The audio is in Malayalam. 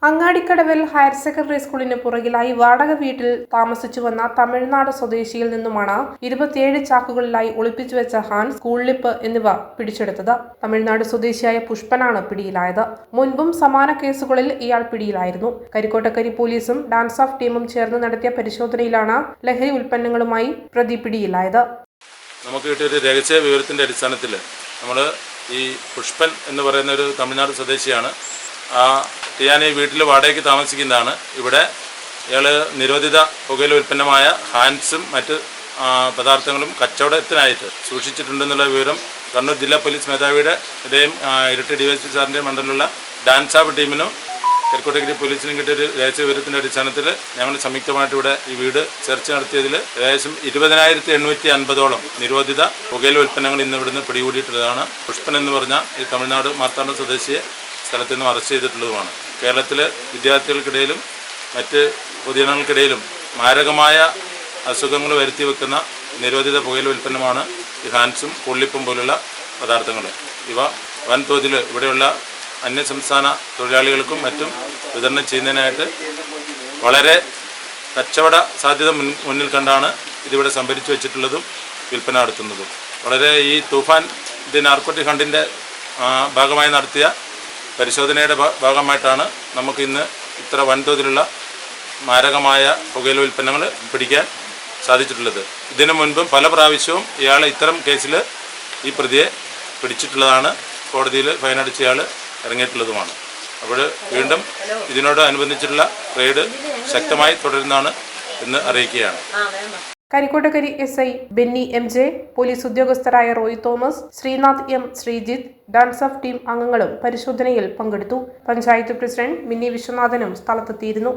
അങ്ങാടിക്കടവിൽ ഹയർ സെക്കൻഡറി സ്കൂളിന് പുറകിലായി വാടക വീട്ടിൽ താമസിച്ചു വന്ന തമിഴ്നാട് സ്വദേശിയിൽ നിന്നുമാണ് 27 ചാക്കുകളിലായി ഒളിപ്പിച്ചു വെച്ച ഹാൻ, സ്കൂൾ-ലിപ്പ് എന്നിവ പിടിച്ചെടുത്തത്. തമിഴ്നാട് സ്വദേശിയായ പുഷ്പനാണ് പിടിയിലായത്. മുൻപും സമാന കേസുകളിൽ ഇയാൾ പിടിയിലായിരുന്നു. കരിക്കോട്ടക്കരി പോലീസും ഡാൻസ് ഓഫ് ടീമും ചേർന്ന് നടത്തിയ പരിശോധനയിലാണ് ലഹരി ഉൽപ്പന്നങ്ങളുമായി പ്രതി പിടിയിലായത്. നമുക്ക് കിട്ടിയൊരു രഹസ്യ വിവരത്തിന്റെ അടിസ്ഥാനത്തിൽ നമ്മൾ ഈ പുഷ്പൻ എന്ന് പറയുന്ന ഒരു തമിഴ്നാട് സ്വദേശിയാണ്. ഞാൻ ഈ വീട്ടിൽ വാടകയ്ക്ക് താമസിക്കുന്നതാണ്. ഇവിടെ ഇയാൾ നിരോധിത പുകയില ഉൽപ്പന്നമായ ഹാൻസും മറ്റ് പദാർത്ഥങ്ങളും കച്ചവടത്തിനായിട്ട് സൂക്ഷിച്ചിട്ടുണ്ടെന്നുള്ള വിവരം കണ്ണൂർ ജില്ലാ പോലീസ് മേധാവിയുടെയും ഇരട്ടി DSP സാറിൻ്റെയും മണ്ഡലമുള്ള ഡാൻസ് ഓഫ് ടീമിനും കരിക്കോട്ടക്കരി പോലീസിനും കിട്ടിയൊരു രഹസ്യ വിവരത്തിൻ്റെ അടിസ്ഥാനത്തിൽ ഞങ്ങൾ സംയുക്തമായിട്ട് ഇവിടെ ഈ വീട് സെർച്ച് നടത്തിയതിൽ ഏകദേശം 20,850ഓളം നിരോധിത പുകയില ഉൽപ്പന്നങ്ങൾ ഇന്ന് ഇവിടുന്ന് പിടികൂടിയിട്ടുള്ളതാണ്. പുഷ്പൻ എന്ന് പറഞ്ഞ ഈ തമിഴ്നാട് മാർത്താണ്ഡ സ്വദേശിയെ സ്ഥലത്തു നിന്നും അറസ്റ്റ് ചെയ്തിട്ടുള്ളതുമാണ്. കേരളത്തിലെ വിദ്യാർത്ഥികൾക്കിടയിലും മറ്റ് പൊതുജനങ്ങൾക്കിടയിലും മാരകമായ അസുഖങ്ങൾ വരുത്തി വെക്കുന്ന നിരോധിത പുകയില ഉൽപ്പന്നമാണ് ഈ ഹാൻസും പുള്ളിപ്പും പോലുള്ള പദാർത്ഥങ്ങൾ. ഇവ വൻതോതിൽ ഇവിടെയുള്ള അന്യസംസ്ഥാന തൊഴിലാളികൾക്കും മറ്റും വിതരണം ചെയ്യുന്നതിനായിട്ട് വളരെ കച്ചവട സാധ്യത മുന്നിൽ കണ്ടാണ് ഇതിവിടെ സംഭരിച്ചു വെച്ചിട്ടുള്ളതും വിൽപ്പന നടത്തുന്നതും. വളരെ ഈ തൂഫാൻ നാർക്കോട്ടിക് ഹണ്ടിൻ്റെ ഭാഗമായി നടത്തിയ പരിശോധനയുടെ ഭാഗമായിട്ടാണ് നമുക്കിന്ന് ഇത്ര വൻതോതിലുള്ള മാരകമായ പുകയില ഉൽപ്പന്നങ്ങൾ പിടിക്കാൻ സാധിച്ചിട്ടുള്ളത്. ഇതിനു മുൻപും പല പ്രാവശ്യവും ഇയാളെ ഇത്തരം കേസിൽ ഈ പ്രതിയെ പിടിച്ചിട്ടുള്ളതാണ്. കോടതിയിൽ ഫൈനടിച്ച ഇയാൾ ഇറങ്ങിയിട്ടുള്ളതുമാണ്. അപ്പോൾ വീണ്ടും ഇതിനോടനുബന്ധിച്ചിട്ടുള്ള റെയ്ഡ് ശക്തമായി തുടരുന്നതാണ് എന്ന് അറിയിക്കുകയാണ്. Karikkottakkari SI Benny MJ, police ഉദ്യോഗസ്ഥരായ Roy Thomas, Sreenath M, Sreejith, DANSAF team അംഗങ്ങളും പരിശോധനയിൽ പങ്കെടുത്തു. പഞ്ചായത്ത് പ്രസിഡന്റ് മിന്നി വിശ്വനാഥനും സ്ഥലത്തെത്തിയിരുന്നു.